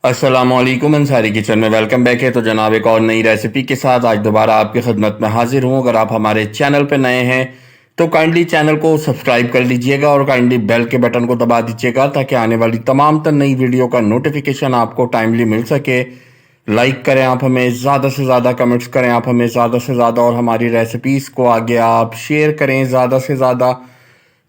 अस्सलामुअलैकुम अंसारी किचन में welcome back है। तो जनाब एक और नई रेसिपी के साथ आज दोबारा आपकी खिदमत में हाजिर हूँ। अगर आप हमारे चैनल पर नए हैं तो काइंडली चैनल को सब्सक्राइब कर लीजिएगा और काइंडली बेल के बटन को दबा दीजिएगा ताकि आने वाली तमाम तर नई वीडियो का नोटिफिकेशन आपको टाइमली मिल सके। लाइक करें आप हमें ज़्यादा से ज़्यादा, कमेंट्स करें आप हमें ज़्यादा से ज़्यादा और हमारी रेसिपीज़ को आगे आप शेयर करें ज़्यादा से ज़्यादा।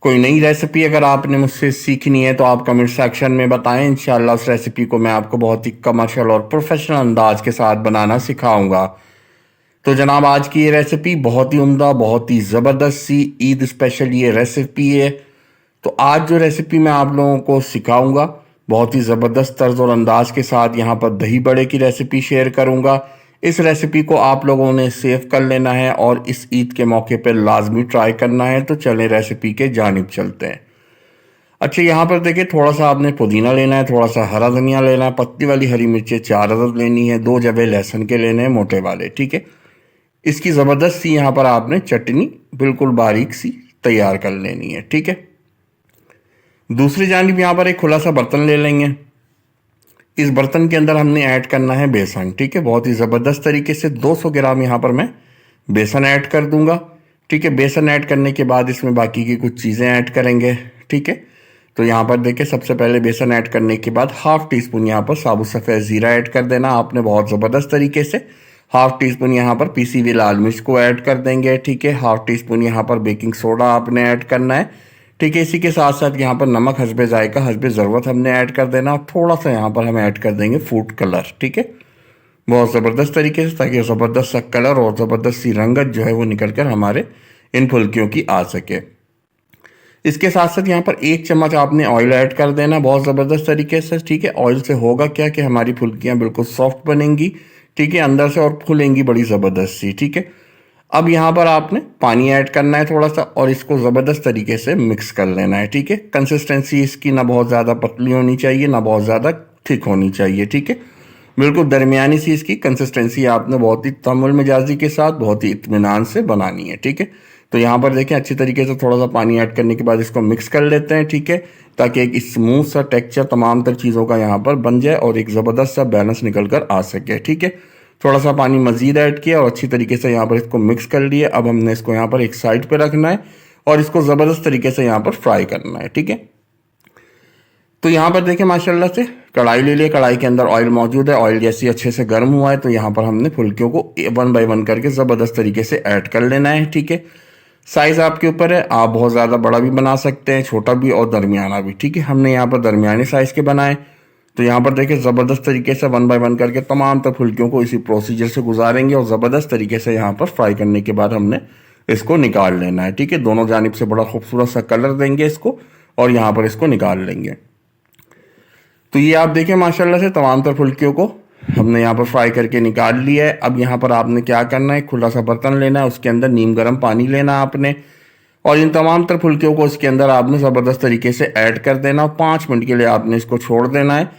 कोई नई रेसिपी अगर आपने मुझसे सीखनी है तो आप कमेंट सेक्शन में बताएं। इंशाल्लाह उस रेसिपी को मैं आपको बहुत ही कमर्शियल और प्रोफेशनल अंदाज के साथ बनाना सिखाऊंगा। तो जनाब आज की ये रेसिपी बहुत ही उम्दा, बहुत ही ज़बरदस्त सी ईद स्पेशल ये रेसिपी है। तो आज जो रेसिपी मैं आप लोगों को सिखाऊंगा बहुत ही ज़बरदस्त तर्ज और अंदाज के साथ यहाँ पर दही बड़े की रेसिपी शेयर करूंगा। इस रेसिपी को आप लोगों ने सेव कर लेना है और इस ईद के मौके पर लाजमी ट्राई करना है। तो चलें रेसिपी के जानिब चलते हैं। अच्छा, यहाँ पर देखिए थोड़ा सा आपने पुदीना लेना है, थोड़ा सा हरा धनिया लेना है, पत्ती वाली हरी मिर्चें 4 अदद लेनी है, 2 जबे लहसुन के लेने हैं मोटे वाले, ठीक है। इसकी ज़बरदस्त सी यहाँ पर आपने चटनी बिल्कुल बारीक सी तैयार कर लेनी है, ठीक है। दूसरी जानिब यहाँ पर एक खुला सा बर्तन ले लेंगे। इस बर्तन के अंदर हमने ऐड करना है बेसन, ठीक है। बहुत ही ज़बरदस्त तरीके से 200 ग्राम यहाँ पर मैं बेसन ऐड कर दूंगा, ठीक है। बेसन ऐड करने के बाद इसमें बाकी की कुछ चीज़ें ऐड करेंगे, ठीक है। तो यहाँ पर देखिए सबसे पहले बेसन ऐड करने के बाद हाफ टी स्पून यहाँ पर साबुत सफ़ेद ज़ीरा ऐड कर देना आपने बहुत ज़बरदस्त तरीके से। हाफ टी स्पून यहाँ पर पीसी हुई लाल मिर्च को ऐड कर देंगे, ठीक है। हाफ टी स्पून यहाँ पर बेकिंग सोडा आपने ऐड करना है, ठीक है। इसी के साथ साथ यहाँ पर नमक हस्बे जायका हस्बे ज़रूरत हमने ऐड कर देना और थोड़ा सा यहाँ पर हम ऐड कर देंगे फूड कलर, ठीक है। बहुत ज़बरदस्त तरीके से ताकि ज़बरदस्त सा कलर और ज़बरदस्त सी रंगत जो है वो निकल कर हमारे इन फुल्कियों की आ सके। इसके साथ साथ यहाँ पर 1 चम्मच आपने ऑयल ऐड कर देना बहुत ज़बरदस्त तरीके से, ठीक है। ऑयल से होगा क्या कि हमारी फुल्कियाँ बिल्कुल सॉफ्ट बनेंगी, ठीक है, अंदर से और फूलेंगी बड़ी ज़बरदस्त सी, ठीक है। अब यहाँ पर आपने पानी ऐड करना है थोड़ा सा और इसको ज़बरदस्त तरीके से मिक्स कर लेना है, ठीक है। कंसिस्टेंसी इसकी ना बहुत ज़्यादा पतली होनी चाहिए ना बहुत ज़्यादा थिक होनी चाहिए, ठीक है। बिल्कुल दरमियानी सी इसकी कंसिस्टेंसी आपने बहुत ही तमुल मिजाजी के साथ बहुत ही इत्मीनान से बनानी है, ठीक है। तो यहाँ पर देखें अच्छी तरीके से थोड़ा सा पानी ऐड करने के बाद इसको मिक्स कर लेते हैं, ठीक है, ताकि एक स्मूथ सा टेक्सचर तमाम तर चीज़ों का यहाँ पर बन जाए और एक ज़बरदस्त सा बैलेंस निकल कर आ सके, ठीक है। थोड़ा सा पानी मज़ीद ऐड किया और अच्छी तरीके से यहाँ पर इसको मिक्स कर लिया। अब हमने इसको यहाँ पर एक साइड पर रखना है और इसको ज़बरदस्त तरीके से यहाँ पर फ्राई करना है, ठीक है। तो यहाँ पर देखिए माशाल्लाह से कढ़ाई ले लिए, कढ़ाई के अंदर ऑयल मौजूद है। ऑयल जैसे अच्छे से गर्म हुआ है तो यहाँ पर हमने फुल्कियों को 1 बाय 1 करके ज़बरदस्त तरीके से ऐड कर लेना है, ठीक है। साइज़ आपके ऊपर है, आप बहुत ज़्यादा बड़ा भी बना सकते हैं, छोटा भी और दरमियाना भी, ठीक है। हमने यहाँ पर दरमियाने साइज़ के बनाए। तो यहाँ पर देखिए ज़बरदस्त तरीके से 1 बाय 1 करके तमाम तर फुल्कियों को इसी प्रोसीजर से गुजारेंगे और ज़बरदस्त तरीके से यहाँ पर फ्राई करने के बाद हमने इसको निकाल लेना है, ठीक है। दोनों जानिब से बड़ा खूबसूरत सा कलर देंगे इसको और यहाँ पर इसको निकाल लेंगे। तो ये आप देखें माशाल्लाह से तमाम तर फुल्कियों को हमने यहाँ पर फ्राई करके निकाल लिया है। अब यहाँ पर आपने क्या करना है, खुला सा बर्तन लेना है, उसके अंदर नीम गर्म पानी लेना आपने और इन तमाम तर फुल्कियों को इसके अंदर आपने ज़बरदस्त तरीके से ऐड कर देना और 5 मिनट के लिए आपने इसको छोड़ देना है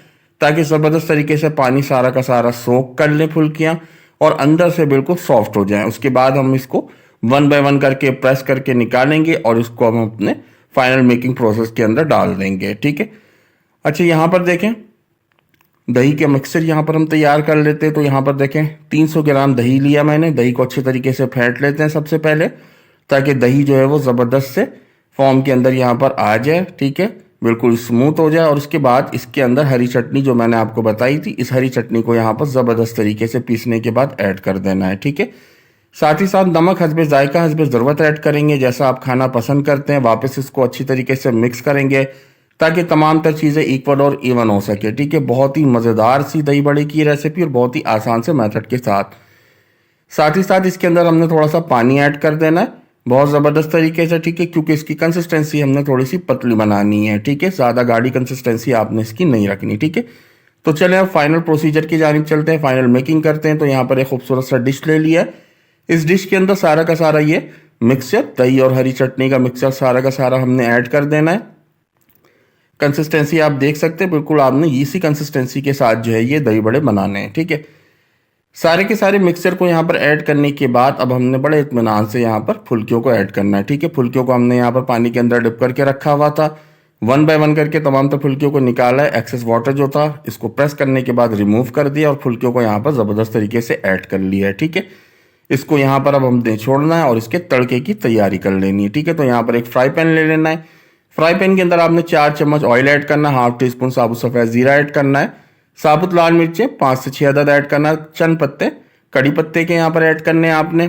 ताकि ज़बरदस्त तरीके से पानी सारा का सारा सोख कर लें फुल्कियाँ और अंदर से बिल्कुल सॉफ्ट हो जाएं। उसके बाद हम इसको 1 बाय 1 करके प्रेस करके निकालेंगे और इसको हम अपने फाइनल मेकिंग प्रोसेस के अंदर डाल देंगे, ठीक है। अच्छा, यहाँ पर देखें दही के मिक्सर यहाँ पर हम तैयार कर लेते हैं। तो यहाँ पर देखें 300 ग्राम दही लिया मैंने। दही को अच्छे तरीके से फेंट लेते हैं सबसे पहले ताकि दही जो है वो ज़बरदस्त से फॉर्म के अंदर यहाँ पर आ जाए, ठीक है, बिल्कुल स्मूथ हो जाए। और उसके बाद इसके अंदर हरी चटनी जो मैंने आपको बताई थी, इस हरी चटनी को यहाँ पर ज़बरदस्त तरीके से पीसने के बाद ऐड कर देना है, ठीक है। साथ ही साथ नमक हस्बे जायका हस्बे ज़रूरत ऐड करेंगे, जैसा आप खाना पसंद करते हैं। वापस इसको अच्छी तरीके से मिक्स करेंगे ताकि तमाम तर चीज़ें इक्वल और इवन हो सके, ठीक है। बहुत ही मज़ेदार सी दही बड़े की रेसिपी और बहुत ही आसान से मेथड के साथ ही साथ इसके अंदर हमने थोड़ा सा पानी ऐड कर देना है बहुत ज़बरदस्त तरीके से, ठीक है, क्योंकि इसकी कंसिस्टेंसी हमने थोड़ी सी पतली बनानी है, ठीक है। ज़्यादा गाढ़ी कंसिस्टेंसी आपने इसकी नहीं रखनी, ठीक है। तो चले अब फाइनल प्रोसीजर की जानिब चलते हैं, फाइनल मेकिंग करते हैं। तो यहाँ पर एक खूबसूरत सा डिश ले लिया है। इस डिश के अंदर सारा का सारा ये मिक्सचर दही और हरी चटनी का मिक्सचर सारा का सारा हमने ऐड कर देना है। कंसिस्टेंसी आप देख सकते हैं, बिल्कुल आपने इसी कंसिस्टेंसी के साथ जो है ये दही बड़े बनाने हैं, ठीक है। सारे के सारे मिक्सचर को यहाँ पर ऐड करने के बाद अब हमने बड़े इत्मीनान से यहाँ पर फुल्कियों को ऐड करना है, ठीक है। फुल्कियों को हमने यहाँ पर पानी के अंदर डिप करके रखा हुआ था। वन बाय वन करके तमाम तर फुल्कियों को निकाला है। एक्सेस वाटर जो था इसको प्रेस करने के बाद रिमूव कर दिया और फुल्कियों को यहाँ पर ज़बरदस्त तरीके से ऐड कर लिया है। ठीक है, इसको यहाँ पर अब हमने छोड़ना है और इसके तड़के की तैयारी कर लेनी है। ठीक है, तो यहाँ पर एक फ्राई पैन ले लेना है। फ्राई पैन के अंदर आपने 4 चम्मच ऑयल ऐड करना है, हाफ टी स्पून साबुत सफ़ेद ज़ीरा ऐड करना है, साबुत लाल मिर्चें 5 से 6 अदद ऐड करना है, चंद पत्ते कड़ी पत्ते के यहाँ पर ऐड करने हैं आपने।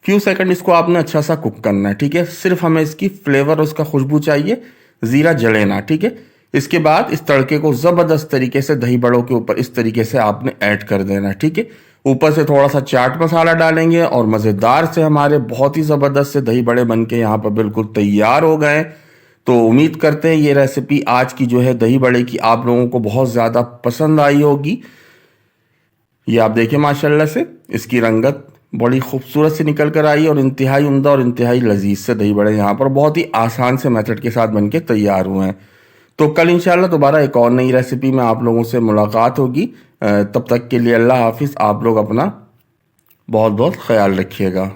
फ्यू सेकंड इसको आपने अच्छा सा कुक करना है। ठीक है, सिर्फ हमें इसकी फ्लेवर और उसका खुशबू चाहिए, ज़ीरा जले ना। ठीक है, इसके बाद इस तड़के को ज़बरदस्त तरीके से दही बड़ों के ऊपर इस तरीके से आपने ऐड कर देना है। ठीक है, ऊपर से थोड़ा सा चाट मसाला डालेंगे और मज़ेदार से हमारे बहुत ही ज़बरदस्त से दही बड़े बन के यहाँ पर बिल्कुल तैयार हो गए। तो उम्मीद करते हैं ये रेसिपी आज की जो है दही बड़े की आप लोगों को बहुत ज़्यादा पसंद आई होगी। ये आप देखें माशाल्लाह से इसकी रंगत बड़ी खूबसूरत से निकल कर आई और इंतहाई उम्दा और इंतहाई लजीज से दही बड़े यहाँ पर बहुत ही आसान से मेथड के साथ बनके तैयार हुए हैं। तो कल इंशाल्लाह दोबारा एक और नई रेसिपी में आप लोगों से मुलाकात होगी। तब तक के लिए अल्लाह हाफिज़। आप लोग अपना बहुत बहुत ख्याल रखिएगा।